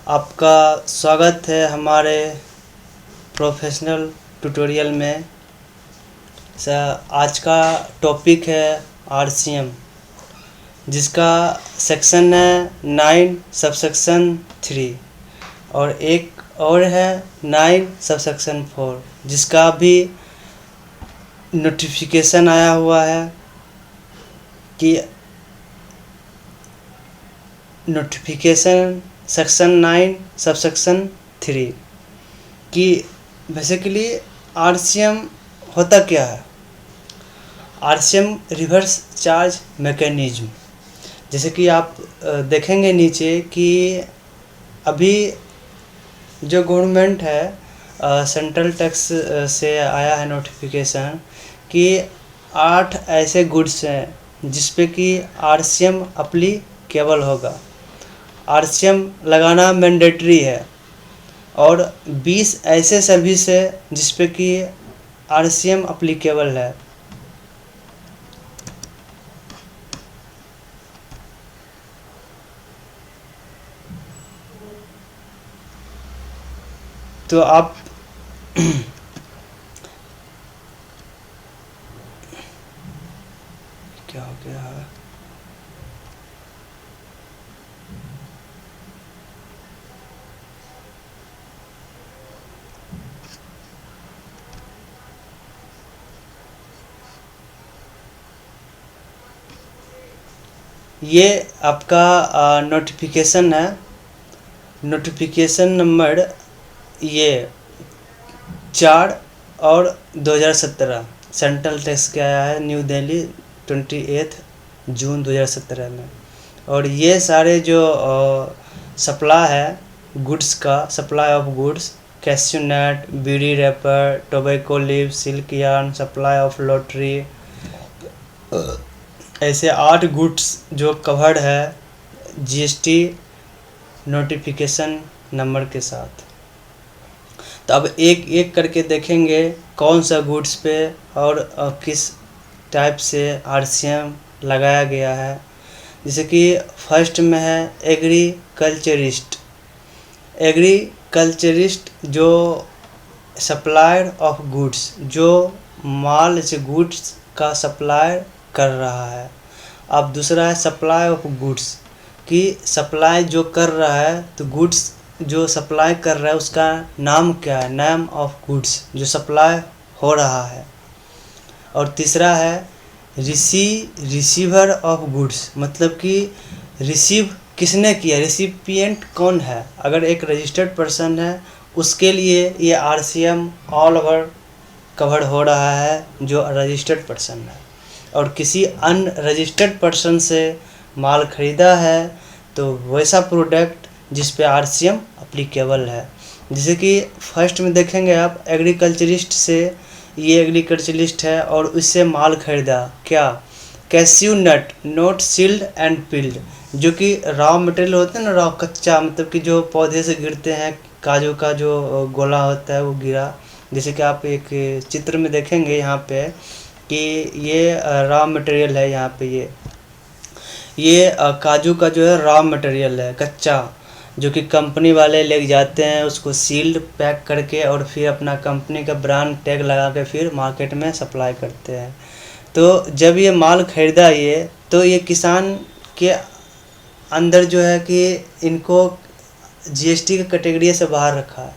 आपका स्वागत है हमारे प्रोफेशनल ट्यूटोरियल में। आज का टॉपिक है आरसीएम, जिसका सेक्शन है 9 सबसेक्शन 3 और एक और है 9 सबसेक्शन 4, जिसका भी नोटिफिकेशन आया हुआ है कि नोटिफिकेशन सेक्शन 9 सबसेक्शन 3 कि बेसिकली आरसीएम होता क्या है। आरसीएम रिवर्स चार्ज मैकेनिज्म, जैसे कि आप देखेंगे नीचे कि अभी जो गवर्नमेंट है सेंट्रल टैक्स से आया है नोटिफिकेशन कि 8 ऐसे गुड्स हैं जिस पे कि आरसीएम अप्लीकेबल होगा। आरसीएम लगाना मैंडेटरी है और 20 ऐसे सर्विस है जिस पे कि आरसीएम अप्लीकेबल है। तो आप क्या हो गया है? ये आपका नोटिफिकेशन है, नोटिफिकेशन नंबर ये 4 और 2017 सेंट्रल टैक्स के आया है न्यू दिल्ली 28 जून 2017 में। और ये सारे जो सप्लाई है गुड्स का, supply of goods, cashew nut, beedi wrapper, tobacco leaf, silk yarn, supply of lottery, ऐसे 8 गुड्स जो कवर्ड है जीएसटी नोटिफिकेशन नंबर के साथ। तो अब एक एक करके देखेंगे कौन सा गुड्स पे और किस टाइप से आरसीएम लगाया गया है। जैसे कि फर्स्ट में है एग्रीकल्चरिस्ट। एग्रीकल्चरिस्ट जो सप्लायर ऑफ गुड्स, जो माल से गुड्स का सप्लाई कर रहा है। अब दूसरा है सप्लाई ऑफ गुड्स, कि सप्लाई जो कर रहा है, तो गुड्स जो सप्लाई कर रहा है उसका नाम क्या है, नेम ऑफ गुड्स जो सप्लाई हो रहा है। और तीसरा है रिसीवर ऑफ गुड्स, मतलब कि रिसीव किसने किया, रिसिपिएंट कौन है। अगर एक रजिस्टर्ड पर्सन है उसके लिए ये आरसीएम ऑल ओवर कवर हो रहा है जो रजिस्टर्ड पर्सन है। और किसी अनरजिस्टर्ड पर्सन से माल ख़रीदा है तो वैसा प्रोडक्ट जिस पे आरसीएम अप्लीकेबल है। जैसे कि फर्स्ट में देखेंगे आप एग्रीकल्चरिस्ट से, ये एग्रीकल्चरिस्ट है और उससे माल ख़रीदा क्या, cashew nut not shelled and peeled, जो कि रॉ मटेरियल होता है ना, रॉ कच्चा, मतलब कि जो पौधे से गिरते हैं, काजू का जो गोला होता है वो गिरा। जैसे कि आप एक चित्र में देखेंगे यहाँ पे कि ये रॉ मटेरियल है, यहाँ पे ये काजू का जो है रॉ मटेरियल है कच्चा, जो कि कंपनी वाले ले जाते हैं उसको सील्ड पैक करके और फिर अपना कंपनी का ब्रांड टैग लगा के फिर मार्केट में सप्लाई करते हैं। तो जब ये माल ख़रीदा ये, तो ये किसान के अंदर जो है कि इनको जीएसटी के कैटेगरी से बाहर रखा है,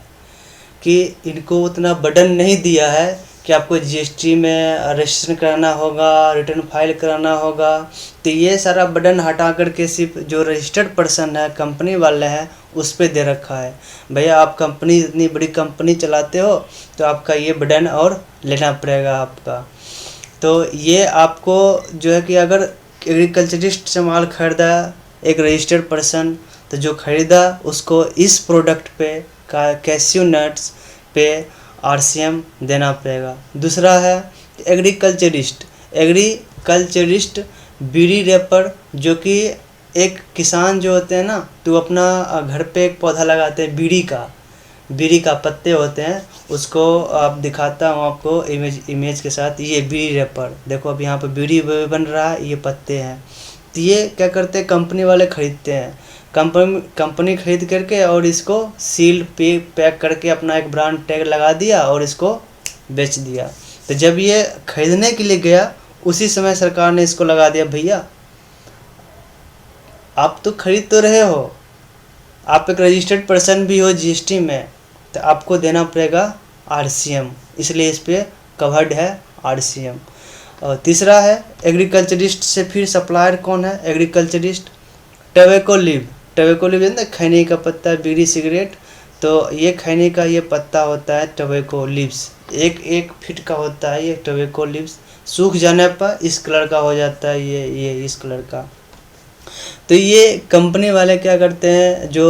कि इनको उतना बर्डन नहीं दिया है कि आपको जीएसटी में रजिस्ट्रेशन कराना होगा, रिटर्न फाइल कराना होगा। तो ये सारा बर्डन हटा करके सिर्फ जो रजिस्टर्ड पर्सन है, कंपनी वाले हैं, उस पे दे रखा है। भैया आप कंपनी, इतनी बड़ी कंपनी चलाते हो तो आपका ये बर्डन और लेना पड़ेगा आपका। तो ये आपको जो है कि अगर एग्रीकल्चरिस्ट से माल खरीदा एक रजिस्टर्ड पर्सन, तो जो ख़रीदा उसको इस प्रोडक्ट पे कैश्यू नट्स पे आरसीएम देना पड़ेगा। दूसरा है एग्रीकल्चरिस्ट बीड़ी रैपर, जो कि एक किसान जो होते हैं ना, तो अपना घर पे एक पौधा लगाते हैं बीड़ी का पत्ते होते हैं, उसको आप दिखाता हूँ आपको इमेज के साथ। ये बीड़ी रैपर देखो, अब यहाँ पे बीड़ी बन रहा है, ये पत्ते हैं। तो ये क्या करते हैं, कंपनी वाले ख़रीदते हैं। कंपनी खरीद करके और इसको सील पैक करके अपना एक ब्रांड टैग लगा दिया और इसको बेच दिया। तो जब ये खरीदने के लिए गया उसी समय सरकार ने इसको लगा दिया, भैया आप तो खरीद तो रहे हो, आप एक रजिस्टर्ड पर्सन भी हो जीएसटी में, तो आपको देना पड़ेगा आरसीएम, इसलिए इस पर कवर्ड है आरसीएम। और तीसरा है एग्रीकल्चरिस्ट से फिर सप्लायर कौन है, एग्रीकल्चरिस्ट। टोबैको लीव जानते, खैनी का पत्ता, बीड़ी सिगरेट, तो ये खैनी का ये पत्ता होता है टोबैको लीव्स, एक फीट का होता है ये टोबैको लीव्स। सूख जाने पर इस कलर का हो जाता है, ये इस कलर का। तो ये कंपनी वाले क्या करते हैं, जो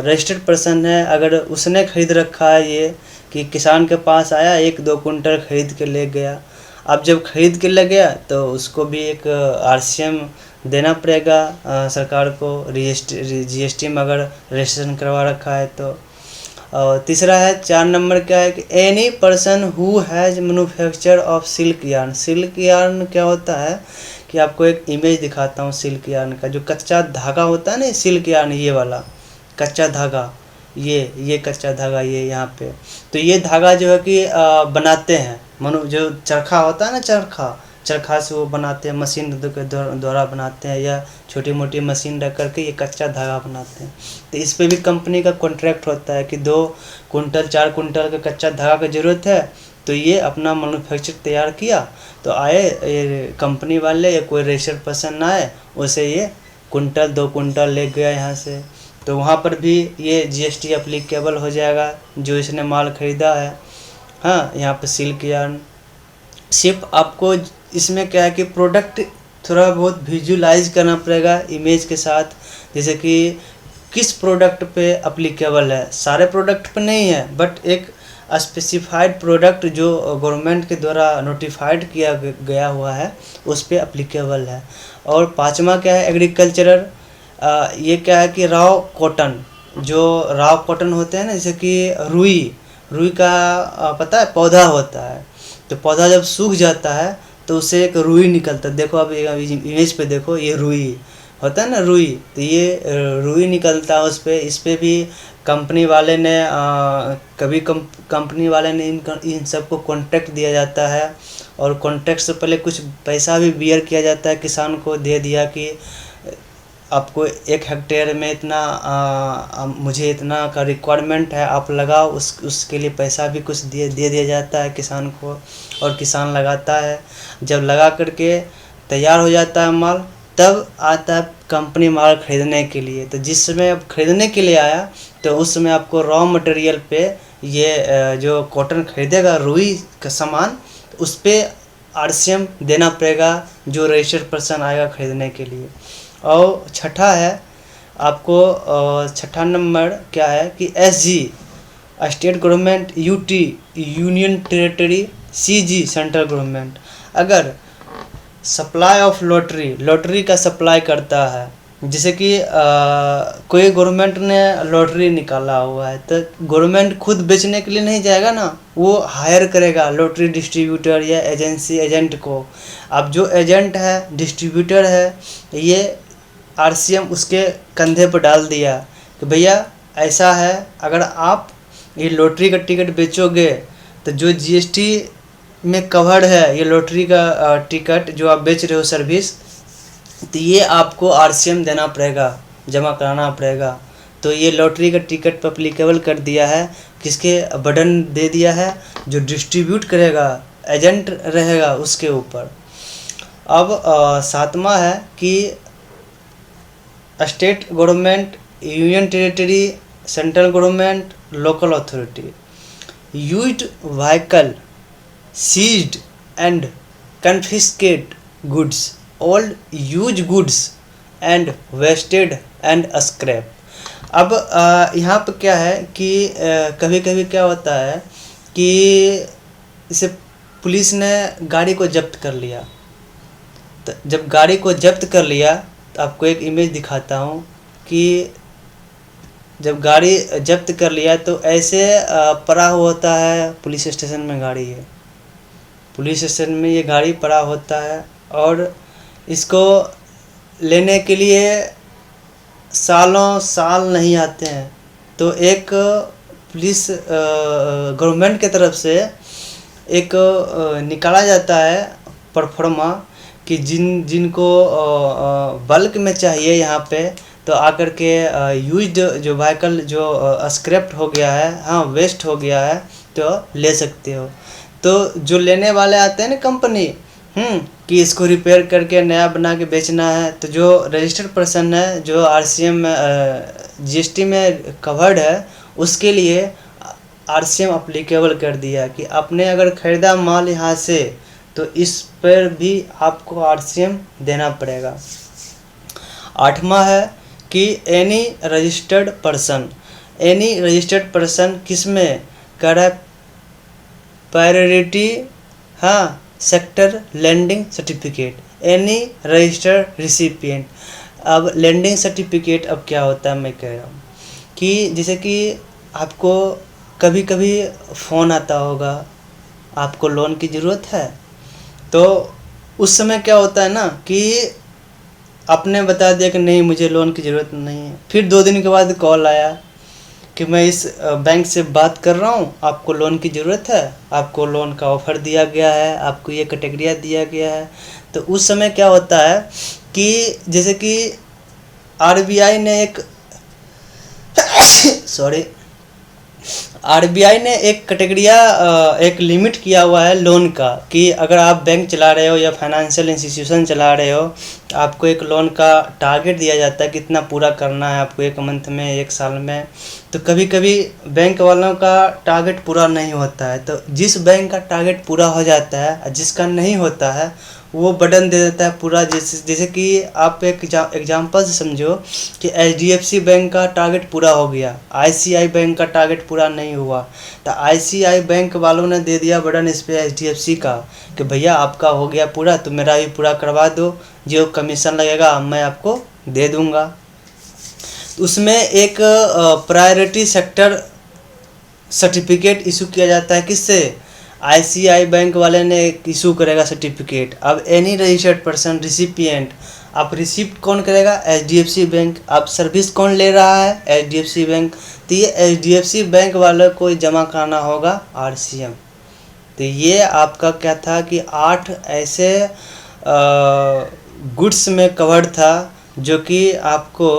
रजिस्टर्ड पर्सन है अगर उसने खरीद रखा है ये, कि किसान के पास आया 1-2 कुंटल खरीद के ले गया, अब जब खरीद के ले गया तो उसको भी एक आरसीएम देना पड़ेगा सरकार को, जीएसटी में अगर रजिस्ट्रेशन करवा रखा है तो। और तीसरा है 4 नंबर क्या है कि any person who has manufacture of silk yarn. Silk yarn क्या होता है कि आपको एक इमेज दिखाता हूँ सिल्क यार्न का। जो कच्चा धागा होता है ना सिल्क यार्न, ये वाला कच्चा धागा, ये कच्चा धागा, ये यहाँ पे, तो ये धागा जो है कि बनाते हैं जो चरखा होता है ना, चरखा से वो बनाते हैं, मशीन के द्वारा बनाते हैं, या छोटी मोटी मशीन रख करके ये कच्चा धागा बनाते हैं। तो इस पे भी कंपनी का कॉन्ट्रैक्ट होता है कि 2 कुंटल 4 कुंटल का कच्चा धागा की ज़रूरत है, तो ये अपना मैन्युफैक्चर तैयार किया, तो आए ये कंपनी वाले या कोई रजिस्टर्ड पर्सन आए, उसे ये कुंटल 2 कुंटल ले गया यहाँ से, तो वहाँ पर भी ये जीएसटी एप्लीकेबल हो जाएगा जो इसने माल ख़रीदा है। हाँ, यहाँ पर सिल्क यार्न। सिर्फ आपको इसमें क्या है कि प्रोडक्ट थोड़ा बहुत विजुलाइज करना पड़ेगा इमेज के साथ, जैसे कि किस प्रोडक्ट पे एप्लीकेबल है, सारे प्रोडक्ट पे नहीं है, बट एक स्पेसिफाइड प्रोडक्ट जो गवर्नमेंट के द्वारा नोटिफाइड किया गया हुआ है उस पे एप्लीकेबल है। और 5वां क्या है, एग्रीकल्चरल। ये क्या है कि राव कॉटन, जो राव कॉटन होते हैं ना, जैसे कि रुई का पता है पौधा होता है, तो पौधा जब सूख जाता है तो उससे एक रुई निकलता है। देखो आप इमेज पे देखो, ये रुई होता है ना, रुई, तो ये रुई निकलता है उस पर। इस पर भी कंपनी वाले ने कंपनी वाले ने इन सबको कॉन्ट्रैक्ट दिया जाता है, और कॉन्ट्रैक्ट से पहले कुछ पैसा भी बियर किया जाता है, किसान को दे दिया कि आपको 1 हेक्टेयर में इतना मुझे इतना का रिक्वायरमेंट है, आप लगाओ, उसके लिए पैसा भी कुछ दे दिया जाता है किसान को, और किसान लगाता है। जब लगा करके तैयार हो जाता है माल, तब आता है कंपनी माल खरीदने के लिए। तो जिस समय अब खरीदने के लिए आया तो उस समय आपको रॉ मटेरियल पे ये जो कॉटन खरीदेगा रुई का सामान, उस पर आरसीएम देना पड़ेगा जो रजिस्टर्ड पर्सन आएगा खरीदने के लिए। और छठा है आपको, 6ठा नंबर क्या है कि SG state government, UT union territory, CG central government अगर सप्लाई ऑफ लॉटरी का सप्लाई करता है, जैसे कि कोई गवर्नमेंट ने लॉटरी निकाला हुआ है, तो गवर्नमेंट खुद बेचने के लिए नहीं जाएगा ना, वो हायर करेगा लॉटरी डिस्ट्रीब्यूटर या एजेंट को। अब जो एजेंट है, डिस्ट्रीब्यूटर है, ये आरसीएम उसके कंधे पर डाल दिया कि भैया ऐसा है, अगर आप ये लॉटरी का टिकट बेचोगे तो जो जीएसटी में कवर्ड है ये लॉटरी का टिकट जो आप बेच रहे हो सर्विस, तो ये आपको आरसीएम देना पड़ेगा, जमा कराना पड़ेगा। तो ये लॉटरी का टिकट पर एप्लीकेबल कर दिया है, किसके बर्डन दे दिया है, जो डिस्ट्रीब्यूट करेगा, एजेंट रहेगा उसके ऊपर। अब 7वां है कि state government, union territory, central government, local authority used vehicle seized and confiscate goods, all used goods and wasted and scrap। अब यहाँ पर क्या है कि कभी कभी क्या होता है कि इसे पुलिस ने गाड़ी को जब्त कर लिया, तो जब गाड़ी को जब्त कर लिया तो आपको एक इमेज दिखाता हूँ कि जब गाड़ी जब्त कर लिया तो ऐसे पड़ा होता है पुलिस स्टेशन में गाड़ी है, पुलिस स्टेशन में ये गाड़ी पड़ा होता है, और इसको लेने के लिए सालों साल नहीं आते हैं, तो एक पुलिस गवर्नमेंट की तरफ से एक निकाला जाता है परफॉर्मा कि जिनको बल्क में चाहिए यहाँ पे, तो आकर के यूज्ड जो व्हीकल जो स्क्रैप्ड हो गया है, हाँ वेस्ट हो गया है, तो ले सकते हो। तो जो लेने वाले आते हैं ना कंपनी, कि इसको रिपेयर करके नया बना के बेचना है, तो जो रजिस्टर्ड पर्सन है जो RCM GST में कवर्ड है, उसके लिए RCM अप्लीकेबल कर दिया कि आपने अगर ख़रीदा माल यहाँ से, तो इस पर भी आपको RCM देना पड़ेगा। 8वां है कि एनी रजिस्टर्ड पर्सन किस में कर है, प्रायोरिटी, हाँ sector lending certificate, any registered recipient. अब लैंडिंग सर्टिफिकेट अब क्या होता है, मैं कह रहा हूँ कि जैसे कि आपको कभी कभी फ़ोन आता होगा, आपको लोन की ज़रूरत है, तो उस समय क्या होता है ना कि आपने बता दिया कि नहीं मुझे लोन की ज़रूरत नहीं है, फिर 2 दिन के बाद कॉल आया कि मैं इस बैंक से बात कर रहा हूँ, आपको लोन की ज़रूरत है, आपको लोन का ऑफ़र दिया गया है, आपको ये कैटेगरिया दिया गया है। तो उस समय क्या होता है कि जैसे कि RBI ने एक RBI ने एक कैटेगरिया एक लिमिट किया हुआ है लोन का, कि अगर आप बैंक चला रहे हो या फाइनेंशियल इंस्टीट्यूशन चला रहे हो, आपको एक लोन का टारगेट दिया जाता है कितना पूरा करना है आपको 1 मंथ में, 1 साल में। तो कभी कभी बैंक वालों का टारगेट पूरा नहीं होता है, तो जिस बैंक का टारगेट पूरा हो जाता है, जिसका नहीं होता है वो बटन दे देता है पूरा। जैसे कि आप एक एग्जांपल से समझो कि HDFC बैंक का टारगेट पूरा हो गया, ICICI बैंक का टारगेट पूरा नहीं हुआ, तो ICICI बैंक वालों ने दे दिया बटन इस पे HDFC का कि भैया आपका हो गया पूरा, तो मेरा भी पूरा करवा दो, जो कमीशन लगेगा मैं आपको दे दूँगा। उसमें एक प्रायोरिटी सेक्टर सर्टिफिकेट इशू किया जाता है, किससे, ICICI बैंक वाले ने इशू करेगा सर्टिफिकेट। अब एनी रजिस्टर्ड पर्सन रिसिपिएंट, आप रिसिप्ट कौन करेगा, HDFC बैंक। आप सर्विस कौन ले रहा है, HDFC बैंक। तो ये HDFC बैंक वालों को जमा कराना होगा RCM। तो ये आपका क्या था कि 8 ऐसे गुड्स में कवर्ड था जो कि आपको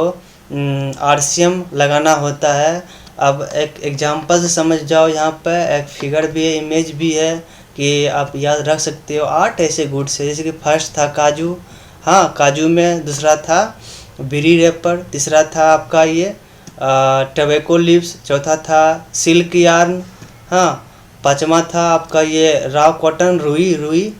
RCM लगाना होता है। अब एक एग्जांपल से समझ जाओ, यहाँ पर एक फिगर भी है, इमेज भी है कि आप याद रख सकते हो। 8 ऐसे गुड्स है, जैसे कि फर्स्ट था काजू, हाँ काजू में, दूसरा था बीड़ी रैपर, तीसरा था आपका ये टबैको लीव्स, चौथा था सिल्क यार्न, हाँ पाँचवा था आपका ये रॉ कॉटन रुई,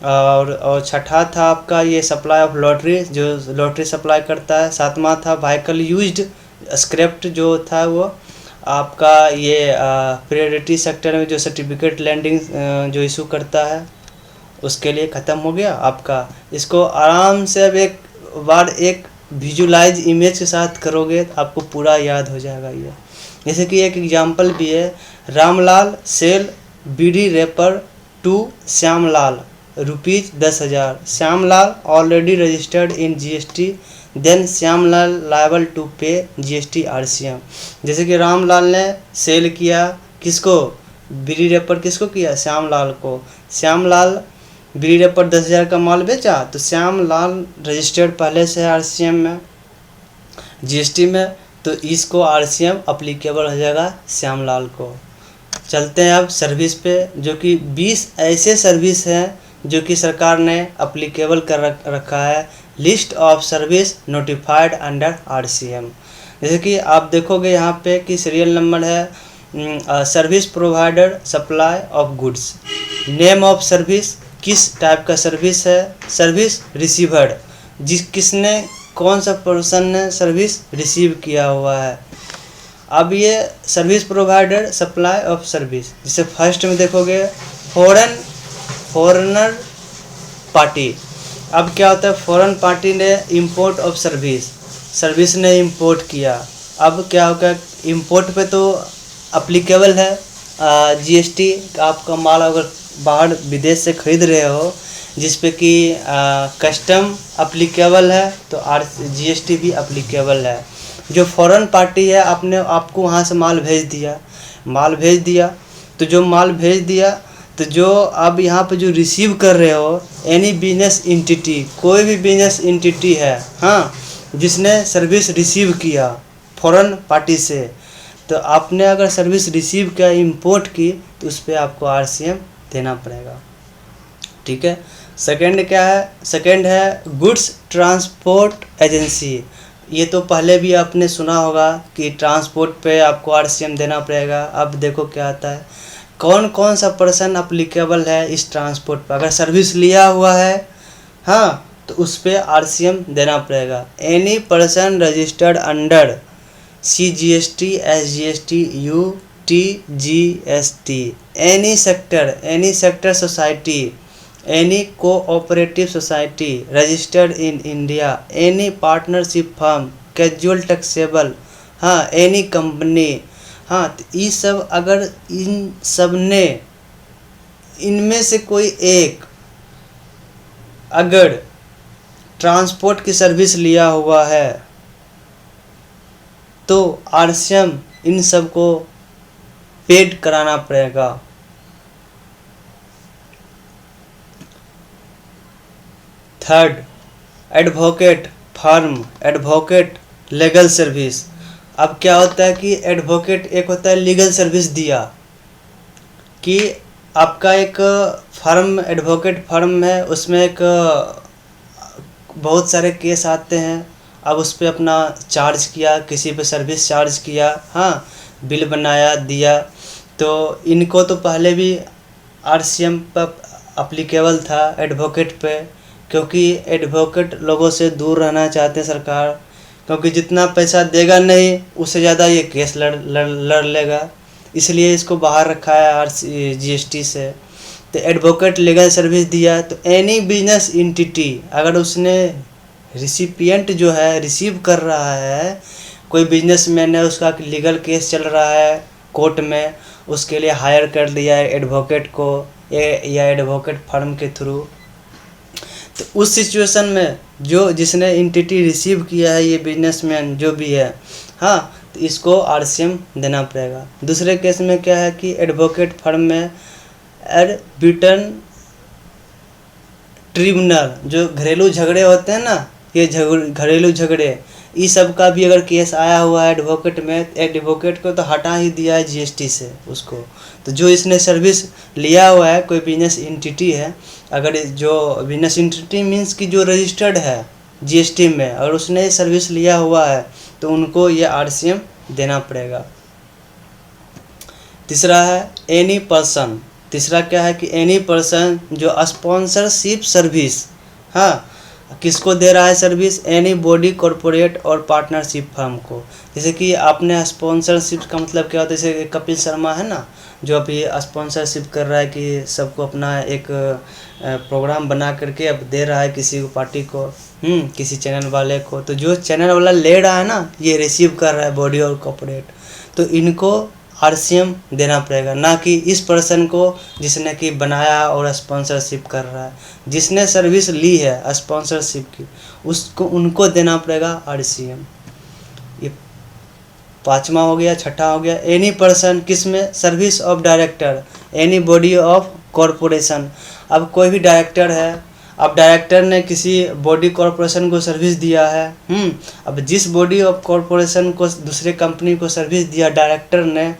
और छठा था आपका ये सप्लाई ऑफ लॉटरी, जो लॉटरी सप्लाई करता है। 7वां था व्हीकल यूज्ड स्क्रैप्ड, जो था वो आपका ये प्रायोरिटी सेक्टर में जो सर्टिफिकेट लैंडिंग जो इशू करता है, उसके लिए ख़त्म हो गया आपका। इसको आराम से अब एक बार एक विजुलाइज इमेज के साथ करोगे तो आपको पूरा याद हो जाएगा ये। जैसे कि एक एग्जांपल भी है, Ramlal sell beedi wrapper to Shyamlal ₹10,000, Shyamlal already registered in GST, then Shyamlal liable to pay GST RCM। जैसे कि रामलाल ने सेल किया किसको, बीड़ी रैपर, किसको किया, श्यामलाल को। श्यामलाल बीड़ी रैपर 10,000 का माल बेचा, तो श्यामलाल रजिस्टर्ड पहले से RCM में GST में, तो इसको RCM अप्लीकेबल हो जाएगा श्यामलाल को। चलते हैं अब सर्विस पे, जो कि 20 ऐसे सर्विस हैं जो कि सरकार ने अप्लीकेबल कर रखा है। List of service notified under RCM। जैसे कि आप देखोगे यहाँ पे कि सीरियल नंबर है service provider supply of goods, name of service, किस टाइप का सर्विस है, सर्विस रिसीवर्ड, किसने कौन सा पर्सन ने सर्विस रिसीव किया हुआ है। अब ये service provider supply of service, जिसे फर्स्ट में देखोगे फॉरेनर पार्टी। अब क्या होता है, फॉरेन पार्टी ने इंपोर्ट ऑफ सर्विस ने इंपोर्ट किया। अब क्या होगा, इंपोर्ट पे तो अप्लीकेबल है GST। आपका माल अगर बाहर विदेश से खरीद रहे हो जिस पे कि कस्टम अप्लीकेबल है, तो GST भी अप्लीकेबल है। जो फॉरेन पार्टी है आपने आपको वहाँ से माल भेज दिया तो जो माल भेज दिया तो जो आप यहाँ पे जो रिसीव कर रहे हो एनी बिजनेस इंटिटी, कोई भी बिजनेस इंटिटी है हाँ जिसने सर्विस रिसीव किया फॉरेन पार्टी से, तो आपने अगर सर्विस रिसीव किया इंपोर्ट की तो उस पर आपको आरसीएम देना पड़ेगा। ठीक है। सेकंड क्या है, सेकंड है गुड्स ट्रांसपोर्ट एजेंसी। ये तो पहले भी आपने सुना होगा कि ट्रांसपोर्ट पे आपको आरसीएम देना पड़ेगा। अब देखो क्या आता है, कौन कौन सा पर्सन अप्लीकेबल है इस ट्रांसपोर्ट पर। अगर सर्विस लिया हुआ है हाँ तो उस पर आरसीएम देना पड़ेगा। Any person registered under CGST, SGST, UTGST, any sector society, any cooperative society registered in India, any partnership firm, casual taxable हाँ, एनी कंपनी हाँ। तो ये सब अगर इन सब ने इनमें से कोई एक अगर ट्रांसपोर्ट की सर्विस लिया हुआ है तो आरसीएम इन सब को पेड कराना पड़ेगा। Third, advocate firm, advocate legal service. अब क्या होता है कि एडवोकेट एक होता है लीगल सर्विस दिया कि आपका एक फर्म एडवोकेट फर्म है, उसमें एक बहुत सारे केस आते हैं। अब उस पर अपना चार्ज किया, किसी पे सर्विस चार्ज किया हाँ, बिल बनाया दिया, तो इनको तो पहले भी आरसीएम पर अप्लीकेबल था एडवोकेट पे, क्योंकि एडवोकेट लोगों से दूर रहना चाहते हैं सरकार, क्योंकि जितना पैसा देगा नहीं उससे ज़्यादा ये केस लड़ लेगा, इसलिए इसको बाहर रखा है GST से। तो एडवोकेट लीगल सर्विस दिया तो एनी बिजनेस इंटिटी, अगर उसने रिसिपिएंट जो है रिसीव कर रहा है, कोई बिजनेसमैन है उसका लीगल केस चल रहा है कोर्ट में, उसके लिए हायर कर लिया है एडवोकेट को या एडवोकेट फर्म के थ्रू, तो उस सिचुएशन में जो जिसने इंटिटी रिसीव किया है ये बिजनेसमैन जो भी है हाँ, तो इसको आरसीएम देना पड़ेगा। दूसरे केस में क्या है कि एडवोकेट फर्म में एडबिटन ट्रिब्यूनल, जो घरेलू झगड़े होते हैं ना, ये घरेलू झगड़े इस सब का भी अगर केस आया हुआ है एडवोकेट में, एडवोकेट को तो हटा ही दिया है GST से उसको। तो जो इसने सर्विस लिया हुआ है, कोई बिजनेस इंटिटी है, अगर जो बिजनेस इंटिटी मीन्स कि जो रजिस्टर्ड है GST में, और उसने सर्विस लिया हुआ है तो उनको ये आरसीएम देना पड़ेगा। तीसरा है एनी पर्सन। तीसरा क्या है कि एनी पर्सन जो स्पॉन्सरशिप सर्विस हाँ, किसको दे रहा है सर्विस, एनी बॉडी कॉरपोरेट और पार्टनरशिप फर्म को। जैसे कि आपने स्पॉन्सरशिप का मतलब क्या होता है, जैसे कपिल शर्मा है ना, जो अभी स्पॉन्सरशिप कर रहा है कि सबको अपना एक प्रोग्राम बना करके अब दे रहा है किसी को पार्टी को किसी चैनल वाले को, तो जो चैनल वाला ले रहा है ना, ये रिसीव कर रहा है बॉडी और कॉरपोरेट, तो इनको आरसीएम देना पड़ेगा, ना कि इस पर्सन को जिसने कि बनाया और स्पॉन्सरशिप कर रहा है। जिसने सर्विस ली है स्पॉन्सरशिप की उसको उनको देना पड़ेगा आरसीएम। ये पांचवा हो गया। छठा हो गया एनी पर्सन, किसमें, service of director, any body of corporation. अब कोई भी डायरेक्टर है, अब डायरेक्टर ने किसी बॉडी कॉरपोरेशन को सर्विस दिया है अब जिस बॉडी ऑफ कॉरपोरेशन को दूसरे कंपनी को सर्विस दिया डायरेक्टर ने,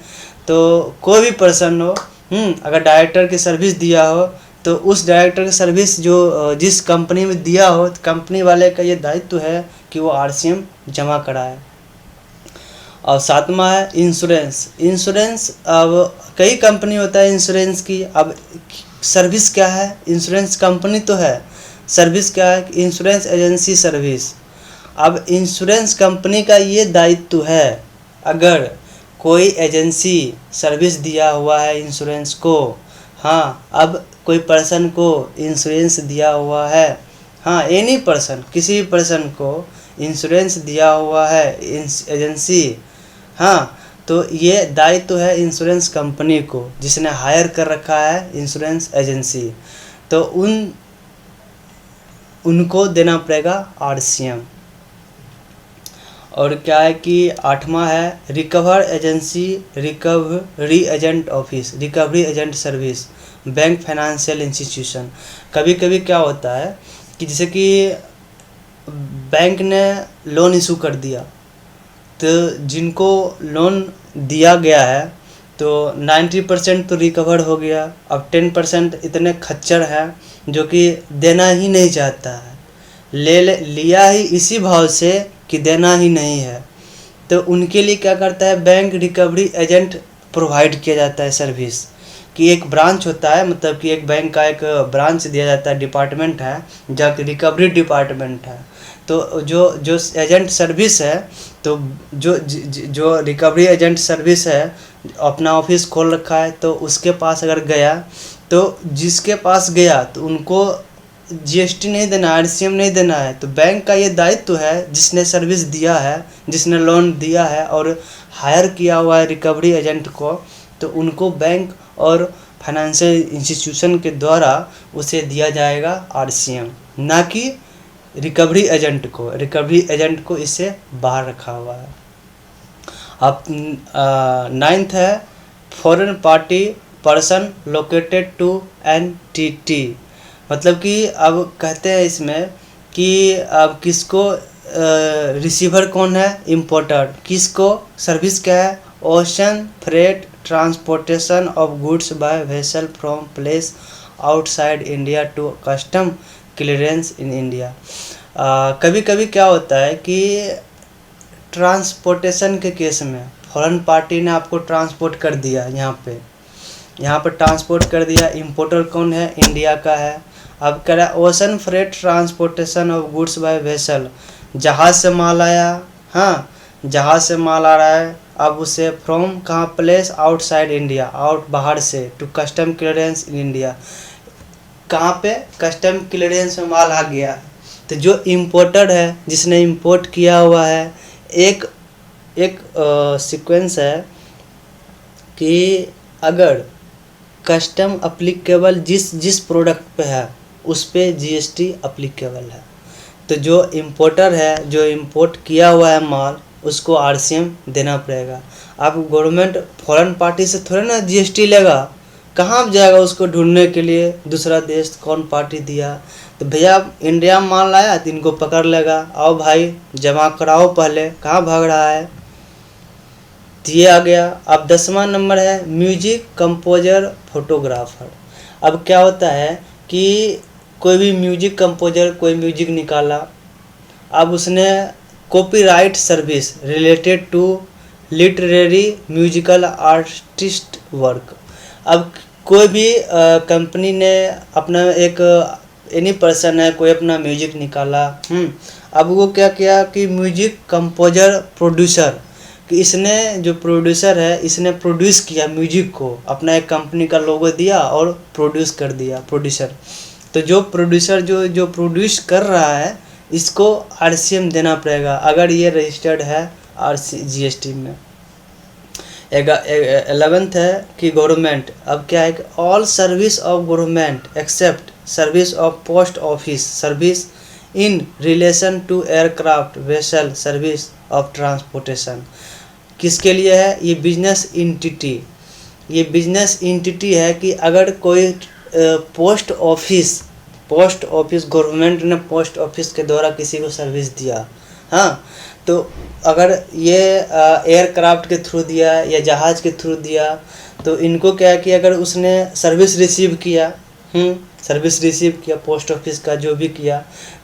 तो कोई भी पर्सन हो अगर डायरेक्टर की सर्विस दिया हो तो उस डायरेक्टर की सर्विस जो जिस कंपनी में दिया हो, तो कंपनी वाले का ये दायित्व है कि वो आरसीएम जमा कराए। और सातवां है इंश्योरेंस। इंश्योरेंस अब कई कंपनी होता है इंश्योरेंस की, अब सर्विस क्या है, इंश्योरेंस कंपनी तो है, सर्विस क्या है, इंश्योरेंस एजेंसी सर्विस। अब इंश्योरेंस कंपनी का ये दायित्व है, अगर कोई एजेंसी सर्विस दिया हुआ है इंश्योरेंस को हाँ, अब कोई पर्सन को इंश्योरेंस दिया हुआ है हाँ, एनी पर्सन, किसी भी पर्सन को इंश्योरेंस दिया हुआ है एजेंसी हाँ, तो ये दायित्व है इंश्योरेंस कंपनी को जिसने हायर कर रखा है इंश्योरेंस एजेंसी, तो उनको देना पड़ेगा आरसीएम। और क्या है कि 8वां है recover agency, recovery agent office, recovery agent service, bank financial institution. कभी कभी क्या होता है कि जैसे कि बैंक ने लोन इशू कर दिया, तो जिनको लोन दिया गया है तो 90% तो रिकवर हो गया, अब 10% इतने खच्चर हैं जो कि देना ही नहीं चाहता है, लिया ही इसी भाव से कि देना ही नहीं है। तो उनके लिए क्या करता है बैंक, रिकवरी एजेंट प्रोवाइड किया जाता है सर्विस, कि एक ब्रांच होता है, मतलब कि एक बैंक का एक ब्रांच दिया जाता है, डिपार्टमेंट है जहाँ रिकवरी डिपार्टमेंट है। तो जो जो एजेंट सर्विस है, तो जो रिकवरी एजेंट सर्विस है अपना ऑफिस खोल रखा है, तो उसके पास अगर गया, तो जिसके पास गया तो उनको जीएसटी नहीं देना, आरसीएम नहीं देना है। तो बैंक का ये दायित्व है, जिसने सर्विस दिया है, जिसने लोन दिया है और हायर किया हुआ है रिकवरी एजेंट को, तो उनको बैंक और फाइनेंशियल इंस्टीट्यूशन के द्वारा उसे दिया जाएगा आरसीएम, ना कि रिकवरी एजेंट को। रिकवरी एजेंट को इससे बाहर रखा हुआ है। अब 9th है foreign party person located to entity, मतलब कि अब कहते हैं इसमें कि अब किसको रिसीवर कौन है, इम्पोर्टर, किसको सर्विस क्या है, ocean freight transportation of goods by vessel from place outside India to custom clearance in India. कभी कभी क्या होता है कि ट्रांसपोर्टेशन के केस में फॉरेन पार्टी ने आपको ट्रांसपोर्ट कर दिया, यहाँ पर ट्रांसपोर्ट कर दिया, इम्पोर्टर कौन है, इंडिया का है। अब कह रहा है ocean freight transportation of goods by vessel, जहाज़ से माल आया, हाँ जहाज़ से माल आ रहा है, अब उसे फ्रॉम कहाँ, प्लेस आउटसाइड इंडिया, आउट बाहर से, to custom clearance in India, कहाँ पे कस्टम क्लियरेंस में माल आ गया। तो जो इम्पोर्टर है, जिसने इंपोर्ट किया हुआ है, एक सीक्वेंस है कि अगर कस्टम अप्लीकेबल जिस प्रोडक्ट पे है उस पे जीएसटी अप्लीकेबल है, तो जो इम्पोर्टर है, जो इंपोर्ट किया हुआ है माल, उसको आरसीएम देना पड़ेगा। अब गवर्नमेंट फॉरेन पार्टी से थोड़े ना जीएसटी लेगा, कहाँ जाएगा उसको ढूंढने के लिए, दूसरा देश कौन पार्टी दिया। तो भैया इंडिया में माल लाया तो इनको पकड़ लेगा, आओ भाई जमा कराओ पहले, कहाँ भाग रहा है। तो ये आ गया। अब 10वां नंबर है म्यूजिक कंपोजर फोटोग्राफर। अब क्या होता है कि कोई भी म्यूजिक कंपोजर कोई म्यूजिक निकाला, अब उसने copyright service related to literary musical artist work. अब कोई भी कंपनी ने अपना एक एनी पर्सन है, कोई अपना म्यूजिक निकाला, अब वो क्या किया कि म्यूजिक कंपोजर प्रोड्यूसर, कि इसने जो प्रोड्यूसर है, इसने प्रोड्यूस किया म्यूजिक को, अपना एक कंपनी का लोगो दिया और प्रोड्यूस कर दिया प्रोड्यूसर। तो जो प्रोड्यूसर जो प्रोड्यूस कर रहा है, इसको आरसीएम देना पड़ेगा अगर ये रजिस्टर्ड है जीएसटी में। 11th है कि गवर्नमेंट, अब क्या है कि all service of government except service of post office service in relation to aircraft vessel service of transportation. किसके लिए है ये बिजनेस इंटिटी, ये बिजनेस इंटिटी है कि अगर कोई पोस्ट ऑफिस गवर्नमेंट ने पोस्ट ऑफिस के द्वारा किसी को सर्विस दिया, हाँ, तो अगर ये एयरक्राफ्ट के थ्रू दिया या जहाज़ के थ्रू दिया, तो इनको क्या है कि अगर उसने सर्विस रिसीव किया, पोस्ट ऑफिस का जो भी किया,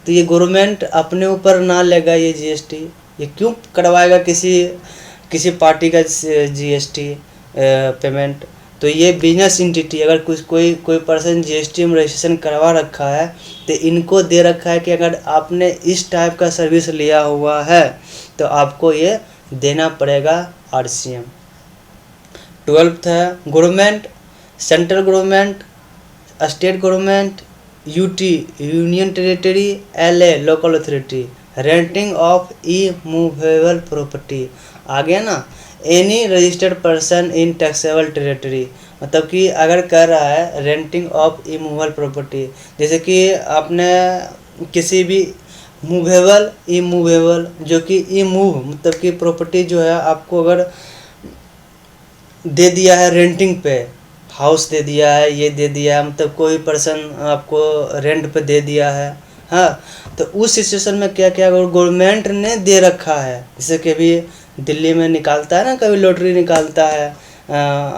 तो ये गवर्नमेंट अपने ऊपर ना लेगा ये जीएसटी। ये क्यों करवाएगा किसी पार्टी का जीएसटी पेमेंट। तो ये बिजनेस इंटिटी, अगर कोई पर्सन जीएसटी में रजिस्ट्रेशन करवा रखा है, तो इनको दे रखा है कि अगर आपने इस टाइप का सर्विस लिया हुआ है तो आपको ये देना पड़ेगा आरसीएम। 12th है government, central government, state government, UT union territory, LA local authority, renting of immovable property. आ गया ना, any registered person in taxable territory, मतलब कि अगर कर रहा है रेंटिंग ऑफ इमूवेबल प्रॉपर्टी, जैसे कि आपने किसी भी मूवेबल, इमूवेबल, जो कि इमूव मतलब कि प्रॉपर्टी जो है आपको अगर दे दिया है रेंटिंग पे, हाउस दे दिया है, ये दे दिया है, मतलब कोई पर्सन आपको रेंट पे दे दिया है, हाँ, तो उस सिचुएशन में क्या क्या अगर गवर्नमेंट ने दे रखा है, जैसे कि अभी दिल्ली में निकालता है ना, कभी लॉटरी निकालता है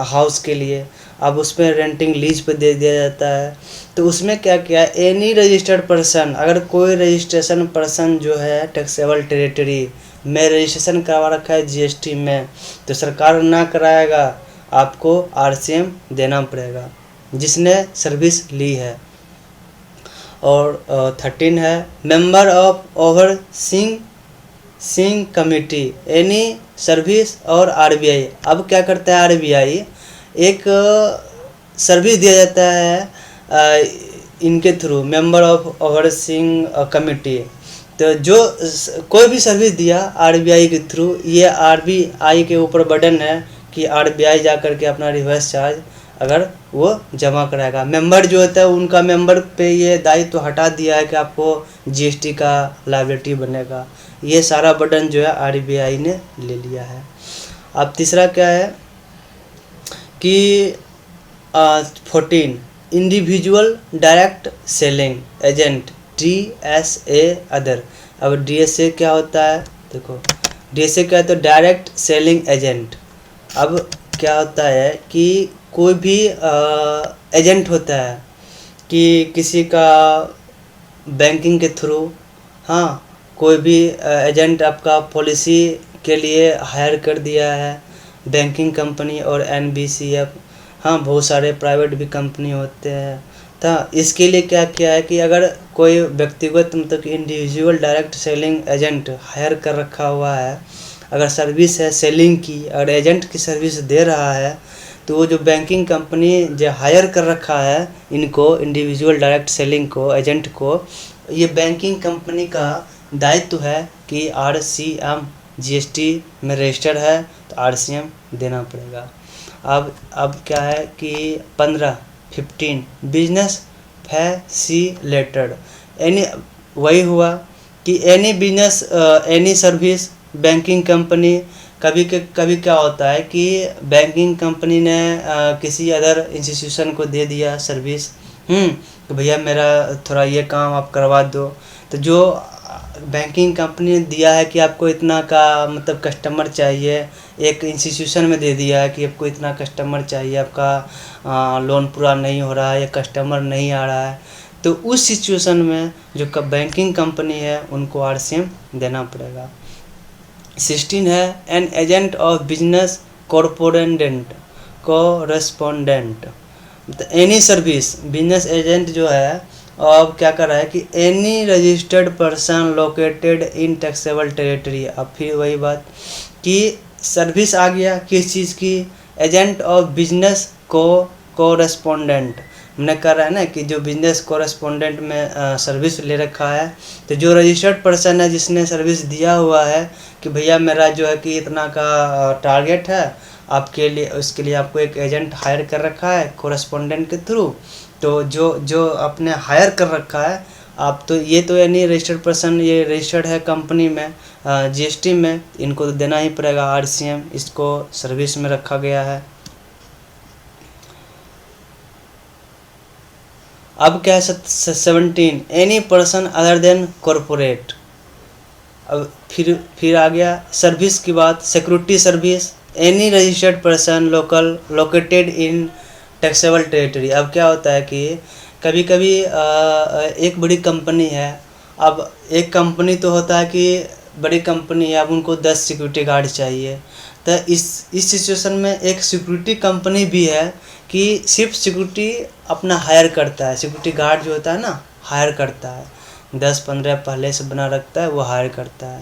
हाउस के लिए, अब उसमें रेंटिंग लीज पे दे दिया जाता है, तो उसमें क्या क्या एनी रजिस्टर्ड पर्सन, अगर कोई रजिस्ट्रेशन पर्सन जो है टैक्सेबल टेरिटरी में रजिस्ट्रेशन करवा रखा है जीएसटी में, तो सरकार ना कराएगा, आपको आरसीएम देना पड़ेगा जिसने सर्विस ली है। और 13 है member of overseeing committee any service और आरबीआई। अब क्या करता है आरबीआई, एक सर्विस दिया जाता है इनके through, member of overseeing committee, तो जो कोई भी सर्विस दिया आरबीआई के थ्रू, ये आरबीआई के ऊपर बर्डन है कि आरबीआई जा करके अपना रिवर्स चार्ज अगर वो जमा कराएगा। मेंबर जो होता है उनका मेंबर पे ये दायित्व तो हटा दिया है कि आपको जीएसटी का लायबिलिटी बनेगा, ये सारा बर्डन जो है आरबीआई ने ले लिया है। अब तीसरा क्या है कि 14 individual direct selling agent DSA other. अब DSA क्या होता है, देखो DSA क्या है, तो डायरेक्ट सेलिंग एजेंट। अब क्या होता है कि कोई भी एजेंट होता है कि किसी का बैंकिंग के थ्रू, हाँ, कोई भी एजेंट आपका पॉलिसी के लिए हायर कर दिया है, बैंकिंग कंपनी और NBCF, हाँ, बहुत सारे प्राइवेट भी कंपनी होते हैं, तो इसके लिए क्या किया है कि अगर कोई व्यक्तिगत मतलब कि individual direct selling agent hire कर रखा हुआ है, अगर सर्विस है सेलिंग की, अगर एजेंट की सर्विस दे रहा है, तो वो जो बैंकिंग कंपनी जो हायर कर रखा है इनको, इंडिविजुअल डायरेक्ट सेलिंग को, एजेंट को, ये बैंकिंग कंपनी का दायित्व है कि RCM GST में रजिस्टर्ड है तो RCM देना पड़ेगा। अब क्या है कि 15 बिजनेस फैसिलिटेटेड एनी, वही हुआ कि any business any service banking company, कभी क्या होता है कि बैंकिंग कंपनी ने किसी अदर इंस्टीट्यूशन को दे दिया सर्विस, तो भैया मेरा थोड़ा ये काम आप करवा दो, तो जो बैंकिंग कंपनी ने दिया है कि आपको इतना का मतलब कस्टमर चाहिए, एक इंस्टीट्यूशन में दे दिया है कि आपको इतना कस्टमर चाहिए, आपका लोन पूरा नहीं हो रहा है या कस्टमर नहीं आ रहा है, तो उस सिचुएशन में जो बैंकिंग कंपनी है उनको RCM देना पड़ेगा। 16 है an agent of business correspondent correspondent, मतलब एनी सर्विस बिजनेस एजेंट जो है, अब क्या कर रहा है कि any registered person located in taxable territory. अब फिर वही बात कि सर्विस आ गया किस चीज़ की, एजेंट ऑफ बिजनेस कोरेस्पोंडेंट, हमने कर रहा है ना कि जो बिजनेस कोरेस्पोंडेंट में सर्विस ले रखा है, तो जो रजिस्टर्ड पर्सन है जिसने सर्विस दिया हुआ है कि भैया मेरा जो है कि इतना का टारगेट है आपके लिए, उसके लिए आपको एक एजेंट हायर कर रखा है कोरेस्पोंडेंट के थ्रू, तो जो आपने हायर कर रखा है आप, तो ये तो यानी रजिस्टर्ड पर्सन, ये रजिस्टर्ड है कंपनी में GST में, इनको तो देना ही पड़ेगा RCM, इसको सर्विस में रखा गया है। अब क्या है 17 any person other than corporate. अब फिर आ गया सर्विस की बात, security service any registered person located in taxable territory. अब क्या होता है कि कभी कभी एक बड़ी कंपनी है, अब एक कंपनी तो होता है कि बड़ी कंपनी है, अब उनको 10 सिक्योरिटी गार्ड चाहिए, तो इस सिचुएशन में एक सिक्योरिटी कंपनी भी है कि सिर्फ सिक्योरिटी अपना हायर करता है, सिक्योरिटी गार्ड जो होता है ना हायर करता है, 10-15 पहले से बना रखता है, वो हायर करता है।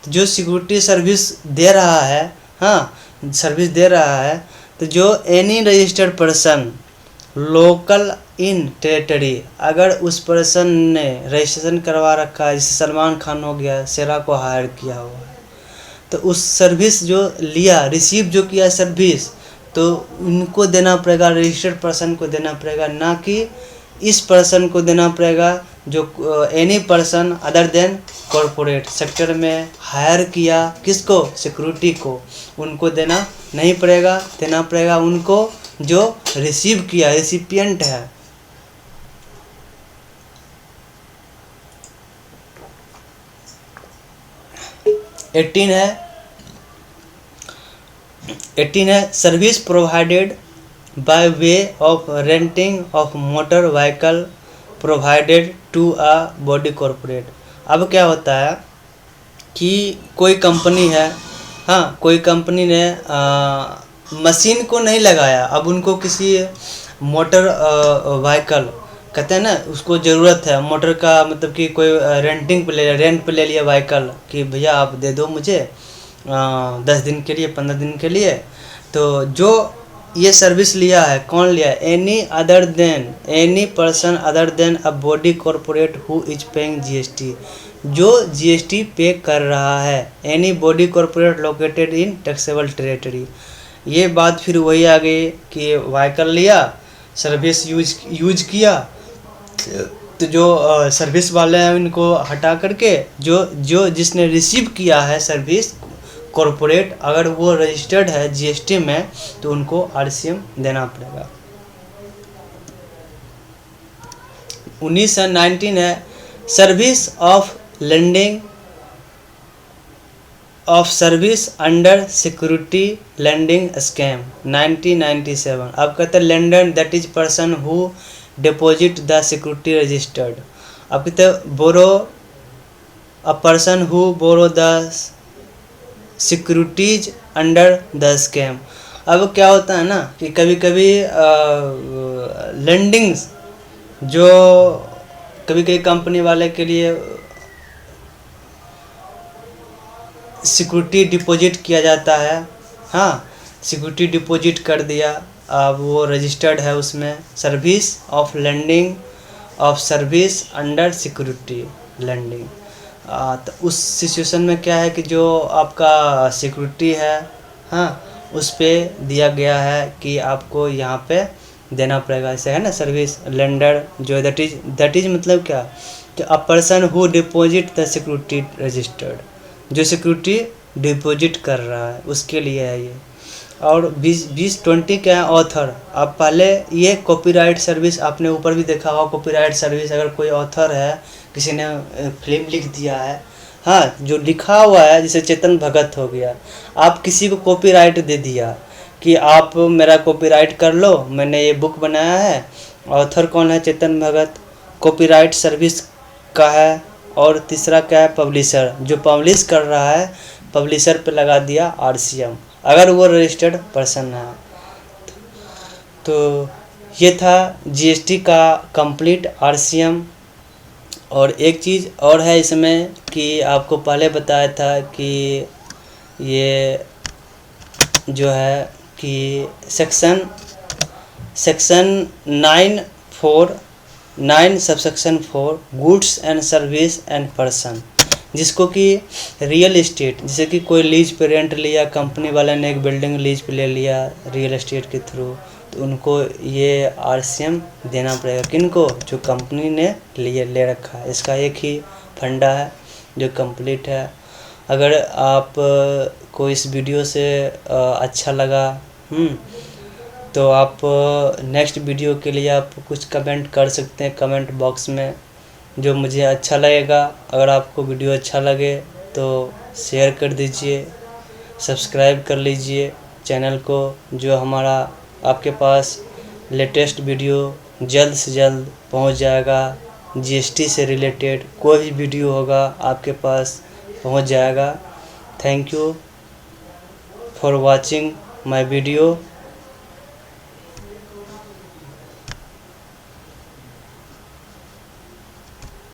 तो जो सिक्योरिटी सर्विस दे रहा है, हाँ, सर्विस दे रहा है, तो जो एनी रजिस्टर्ड पर्सन लोकल इन टेरिटरी, अगर उस पर्सन ने रजिस्ट्रेशन करवा रखा है, जैसे सलमान खान हो गया, शेरा को हायर किया हुआ है, तो उस सर्विस जो लिया, रिसीव जो किया सर्विस, तो उनको देना पड़ेगा, रजिस्टर्ड पर्सन को देना पड़ेगा, ना कि इस पर्सन को देना पड़ेगा जो any person other than corporate sector में हायर किया किसको, सिक्योरिटी को, उनको देना नहीं पड़ेगा, देना पड़ेगा उनको जो रिसीव किया, रिसिपिएंट है। एटीन है service provided by way of renting of motor vehicle provided to a body corporate. अब क्या होता है कि कोई कंपनी है, हाँ कोई कंपनी ने मशीन को नहीं लगाया, अब उनको किसी मोटर व्हीकल कहते हैं ना, उसको ज़रूरत है मोटर का, मतलब कि कोई रेंटिंग पे ले लिया, रेंट पे ले लिया व्हीकल कि भैया आप दे दो मुझे 10 दिन के लिए, 15 दिन के लिए। तो जो ये सर्विस लिया है, कौन लिया, any person other than a body corporate who is paying GST, जो जीएसटी पे कर रहा है, any body corporate located in taxable territory. ये बात फिर वही आ गई कि व्हीकल लिया, सर्विस यूज किया, तो जो सर्विस वाले हैं उनको हटा करके जो जिसने रिसीव किया है सर्विस कॉरपोरेट, अगर वो रजिस्टर्ड है जीएसटी में तो उनको आरसीएम देना पड़ेगा। 19 है service of lending of service under security lending scheme 1997। अब कहते हैं lender that is person who deposit the security registered. अब कहते हैं borrow a person who borrow the securities under the scheme. अब क्या होता है ना कि कभी कभी लेंडिंग्स जो कभी कभी कंपनी वाले के लिए सिक्योरिटी डिपॉजिट किया जाता है, हाँ सिक्योरिटी डिपॉजिट कर दिया, अब वो रजिस्टर्ड है उसमें, service of lending of service under security lending. तो उस सिचुएशन में क्या है कि जो आपका सिक्योरिटी है, हाँ उस पर दिया गया है कि आपको यहाँ पे देना पड़ेगा, ऐसे है ना सर्विस लेंडर जो दैट इज मतलब क्या कि अ person who deposit the security registered, जो सिक्योरिटी डिपॉजिट कर रहा है उसके लिए है ये। और 20 क्या है ऑथर। अब पहले ये कॉपीराइट सर्विस आपने ऊपर भी देखा होगा, कॉपीराइट सर्विस अगर कोई ऑथर है, किसी ने फिल्म लिख दिया है, हाँ जो लिखा हुआ है, जैसे चेतन भगत हो गया, आप किसी को कॉपीराइट दे दिया कि आप मेरा कॉपीराइट कर लो, मैंने ये बुक बनाया है, ऑथर कौन है, चेतन भगत, कॉपीराइट सर्विस का है। और तीसरा क्या है पब्लिशर, जो पब्लिश कर रहा है पब्लिशर पे लगा दिया आरसीएम, अगर वो रजिस्टर्ड पर्सन है। तो ये था जीएसटी का कंप्लीट आरसीएम। और एक चीज़ और है इसमें कि आपको पहले बताया था कि ये जो है कि section 9 subsection 4 goods and service and person, जिसको कि रियल इस्टेट, जैसे कि कोई लीज पे रेंट लिया, कंपनी वाले ने एक बिल्डिंग लीज पे ले लिया रियल इस्टेट के थ्रू, तो उनको ये आरसीएम देना पड़ेगा, किनको, जो कंपनी ने ले रखा है। इसका एक ही फंडा है जो कंप्लीट है। अगर आप को इस वीडियो से अच्छा लगा तो आप नेक्स्ट वीडियो के लिए आप कुछ कमेंट कर सकते हैं कमेंट बॉक्स में, जो मुझे अच्छा लगेगा। अगर आपको वीडियो अच्छा लगे तो शेयर कर दीजिए, सब्सक्राइब कर लीजिए चैनल को, जो हमारा आपके पास लेटेस्ट वीडियो जल्द से जल्द पहुंच जाएगा। जीएसटी से रिलेटेड कोई भी वीडियो होगा आपके पास पहुंच जाएगा। Thank you for watching my video.